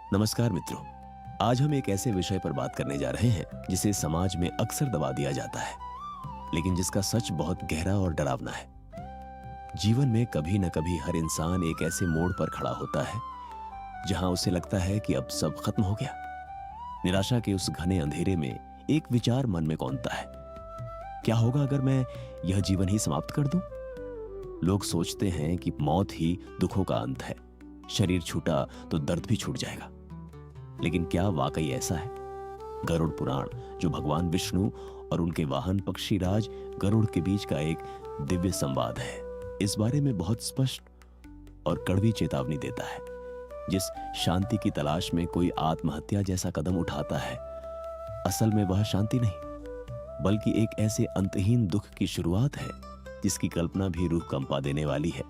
नमस्कार मित्रों। आज हम एक ऐसे विषय पर बात करने जा रहे हैं जिसे समाज में अक्सर दबा दिया जाता है, लेकिन जिसका सच बहुत गहरा और डरावना है। जीवन में कभी न कभी हर इंसान एक ऐसे मोड़ पर खड़ा होता है जहां उसे लगता है कि अब सब खत्म हो गया। निराशा के उस घने अंधेरे में एक विचार मन में कौंधता है, क्या होगा अगर मैं यह जीवन ही समाप्त कर दूं? लोग सोचते हैं कि मौत ही दुखों का अंत है, शरीर छूटा तो दर्द भी छूट जाएगा। लेकिन क्या वाकई ऐसा है? गरुड़ पुराण, जो भगवान विष्णु और उनके वाहन पक्षीराज गरुड़ के बीच का एक दिव्य संवाद है, इस बारे में बहुत स्पष्ट और कड़वी चेतावनी देता है। जिस शांति की तलाश में कोई आत्महत्या जैसा कदम उठाता है, असल में वह शांति नहीं बल्कि एक ऐसे अंतहीन दुख की शुरुआत है जिसकी कल्पना भी रूह कंपा देने वाली है।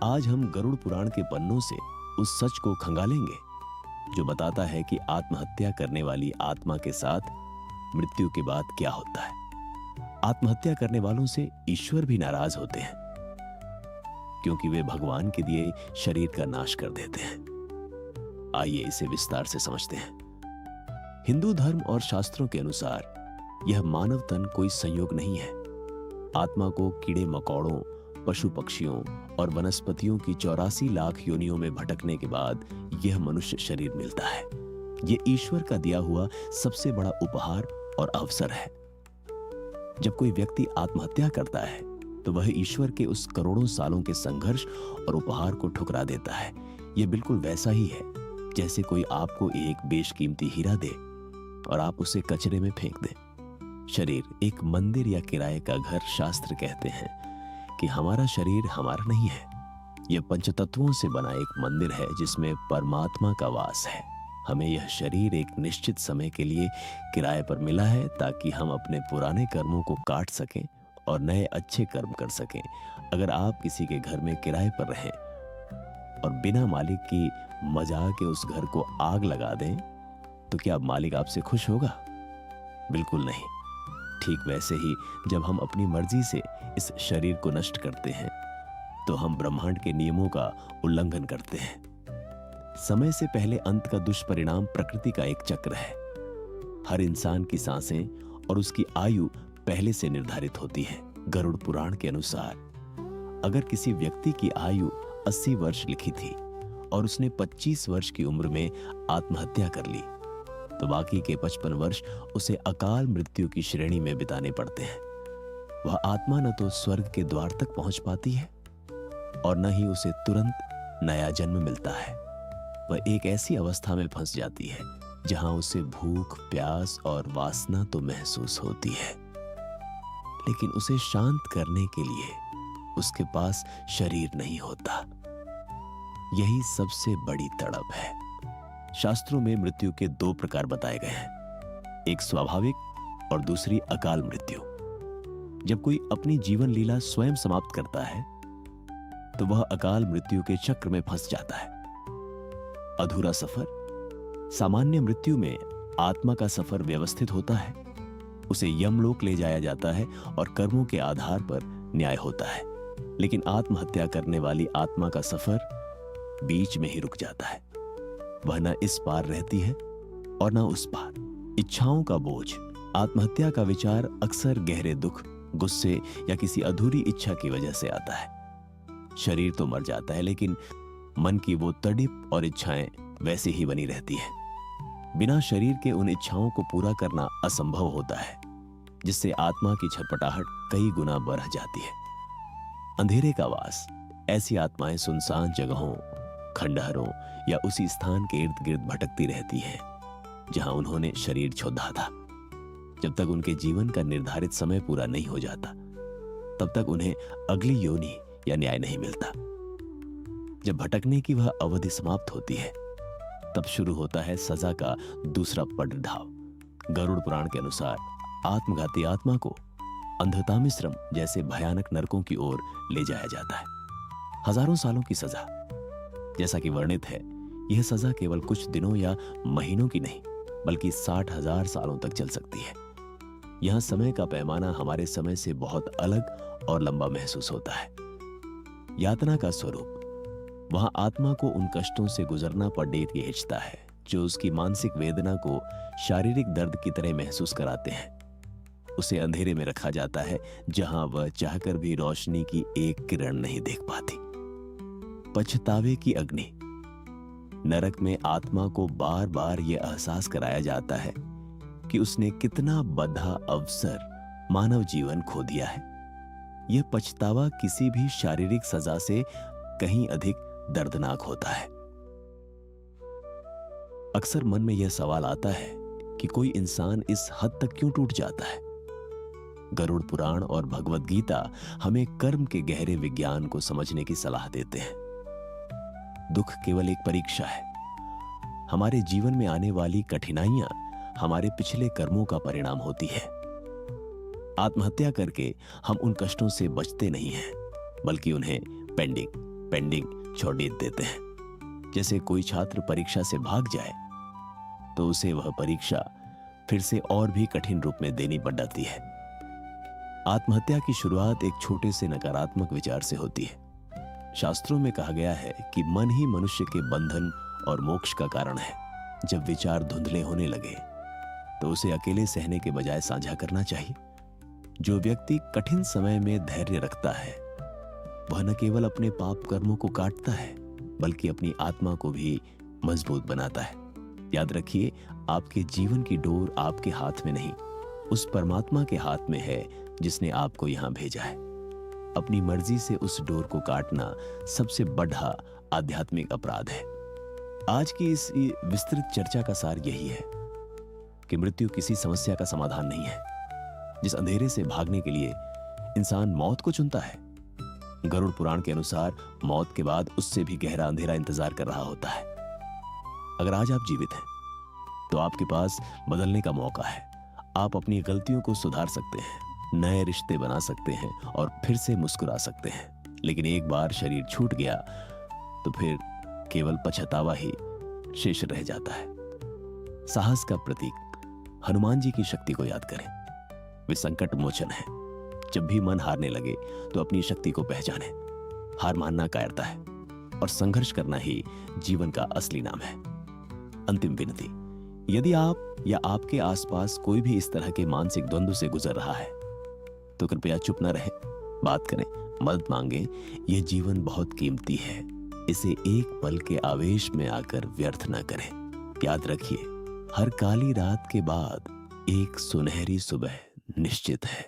आज हम गरुड़ पुराण के पन्नों से उस सच को खंगालेंगे जो बताता है कि आत्महत्या करने वाली आत्मा के साथ मृत्यु के बाद क्या होता है। आत्महत्या करने वालों से ईश्वर भी नाराज होते हैं क्योंकि वे भगवान के दिए शरीर का नाश कर देते हैं। आइए इसे विस्तार से समझते हैं। हिंदू धर्म और शास्त्रों के अनुसार यह मानव तन कोई संयोग नहीं है। आत्मा को कीड़े मकोड़ों, पशु पक्षियों और वनस्पतियों की 84 लाख योनियों में भटकने के बाद यह मनुष्य शरीर मिलता है। यह ईश्वर का दिया हुआ सबसे बड़ा उपहार और अवसर है। जब कोई व्यक्ति आत्महत्या करता है तो वह ईश्वर के उस करोड़ों सालों के संघर्ष और उपहार को ठुकरा देता है। यह बिल्कुल वैसा ही है जैसे कोई आपको एक बेशकीमती हीरा दे और आप उसे कचरे में फेंक दें। शरीर एक मंदिर या किराए का घर। शास्त्र कहते हैं कि हमारा शरीर हमारा नहीं है, यह पंचतत्वों से बना एक मंदिर है जिसमें परमात्मा का वास है। हमें यह शरीर एक निश्चित समय के लिए किराए पर मिला है ताकि हम अपने पुराने कर्मों को काट सकें और नए अच्छे कर्म कर सकें। अगर आप किसी के घर में किराए पर रहें और बिना मालिक की मजाक के उस घर को आग लगा दें तो क्या मालिक आपसे खुश होगा? बिल्कुल नहीं। ठीक वैसे ही जब हम अपनी मर्जी से इस शरीर को नष्ट करते हैं तो हम ब्रह्मांड के नियमों का उल्लंघन करते हैं। समय से पहले अंत का दुष्परिणाम प्रकृति का एक चक्र है। हर इंसान की सांसें और उसकी आयु पहले से निर्धारित होती है। गरुड़ पुराण के अनुसार अगर किसी व्यक्ति की आयु 80 वर्ष लिखी थी और उसने 25 वर्ष की उम्र में आत्महत्या कर ली तो बाकी के 55 वर्ष उसे अकाल मृत्यु की श्रेणी में बिताने पड़ते हैं। वह आत्मा न तो स्वर्ग के द्वार तक पहुंच पाती है और न ही उसे तुरंत नया जन्म मिलता है। वह एक ऐसी अवस्था में फंस जाती है जहां उसे भूख, प्यास और वासना तो महसूस होती है, लेकिन उसे शांत करने के लिए उसके पास शरीर नहीं होता। यही सबसे बड़ी तड़प है। शास्त्रों में मृत्यु के 2 प्रकार बताए गए हैं, एक स्वाभाविक और दूसरी अकाल मृत्यु। जब कोई अपनी जीवन लीला स्वयं समाप्त करता है तो वह अकाल मृत्यु के चक्र में फंस जाता है। अधूरा सफर। सामान्य मृत्यु में आत्मा का सफर व्यवस्थित होता है। उसे यमलोक ले जाया जाता है और कर्मों के आधार पर न्याय होता है। लेकिन आत्महत्या करने वाली आत्मा का सफर बीच में ही रुक जाता है। वह न इस पार रहती है और न उस पार। इच्छाओं का बोझ। आत्महत्या का विचार अक्सर गहरे दुख, गुस्से या किसी अधूरी इच्छा की वजह से आता है। शरीर तो मर जाता है लेकिन मन की वो तड़प और इच्छाएं वैसी ही बनी रहती हैं। बिना शरीर के उन इच्छाओं को पूरा करना असंभव होता है, जिससे आत्मा की छटपटाहट कई गुना बढ़ जाती है। अंधेरे का वास। ऐसी आत्माएं सुनसान जगहों, खंडहरों या उसी स्थान के इर्द गिर्द भटकती रहती हैं जहां उन्होंने शरीर छोड़ा था। जब तक उनके जीवन का निर्धारित समय पूरा नहीं हो जाता तब तक उन्हें अगली योनि या न्याय नहीं मिलता। जब भटकने की वह अवधि समाप्त होती है तब शुरू होता है सजा का दूसरा पड़ाव। गरुड़ पुराण के अनुसार आत्मघाती आत्मा को अंधतामिश्रम जैसे भयानक नरकों की ओर ले जाया जाता है। हजारों सालों की सजा। जैसा कि वर्णित है, यह सजा केवल कुछ दिनों या महीनों की नहीं बल्कि 60,000 सालों तक चल सकती है। यहां समय का पैमाना हमारे समय से बहुत अलग और लंबा महसूस होता है। यातना का स्वरूप। वहां आत्मा को उन कष्टों से गुजरना पर डेत हिंचता है जो उसकी मानसिक वेदना को शारीरिक दर्द की तरह महसूस कराते हैं। उसे अंधेरे में रखा जाता है जहां वह चाहकर भी रोशनी की एक किरण नहीं देख पाती। पछतावे की अग्नि। नरक में आत्मा को बार बार यह एहसास कराया जाता है कि उसने कितना बड़ा अवसर मानव जीवन खो दिया है। यह पछतावा किसी भी शारीरिक सजा से कहीं अधिक दर्दनाक होता है। अक्सर मन में यह सवाल आता है कि कोई इंसान इस हद तक क्यों टूट जाता है। गरुड़ पुराण और भगवद गीता हमें कर्म के गहरे विज्ञान को समझने की सलाह देते हैं। दुख केवल एक परीक्षा है। हमारे जीवन में आने वाली कठिनाइयां हमारे पिछले कर्मों का परिणाम होती है। आत्महत्या करके हम उन कष्टों से बचते नहीं हैं, बल्कि उन्हें पेंडिंग छोड़ देते हैं। जैसे कोई छात्र परीक्षा से भाग जाए तो उसे वह परीक्षा फिर से और भी कठिन रूप में देनी पड़ जाती है। आत्महत्या की शुरुआत एक छोटे से नकारात्मक विचार से होती है। शास्त्रों में कहा गया है कि मन ही मनुष्य के बंधन और मोक्ष का कारण है। जब विचार धुंधले होने लगे तो उसे अकेले सहने के बजाय साझा करना चाहिए। जो व्यक्ति कठिन समय में धैर्य रखता है वह न केवल अपने पाप कर्मों को काटता है बल्कि अपनी आत्मा को भी मजबूत बनाता है। याद रखिए, आपके जीवन की डोर आपके हाथ में नहीं, उस परमात्मा के हाथ में है जिसने आपको यहां भेजा है। अपनी मर्जी से उस डोर को काटना सबसे बड़ा आध्यात्मिक अपराध है। आज की इस विस्तृत चर्चा का सार यही है कि मृत्यु किसी समस्या का समाधान नहीं है। जिस अंधेरे से भागने के लिए इंसान मौत को चुनता है, गरुड़ पुराण के अनुसार मौत के बाद उससे भी गहरा अंधेरा इंतजार कर रहा होता है। अगर आज आप जीवित हैं तो आपके पास बदलने का मौका है। आप अपनी गलतियों को सुधार सकते हैं, नए रिश्ते बना सकते हैं और फिर से मुस्कुरा सकते हैं। लेकिन एक बार शरीर छूट गया तो फिर केवल पछतावा ही शेष रह जाता है। साहस का प्रतीक हनुमान जी की शक्ति को याद करें। वे संकट मोचन है। जब भी मन हारने लगे तो अपनी शक्ति को पहचानें। हार मानना कायरता है और संघर्ष करना ही जीवन का असली नाम है। अंतिम विनती, यदि आप या आपके आसपास कोई भी इस तरह के मानसिक द्वंद्व से गुजर रहा है तो कृपया चुप न रहें, बात करें, मदद मांगें। यह जीवन बहुत कीमती है, इसे एक पल के आवेश में आकर व्यर्थ न करें। याद रखिए, हर काली रात के बाद एक सुनहरी सुबह निश्चित है।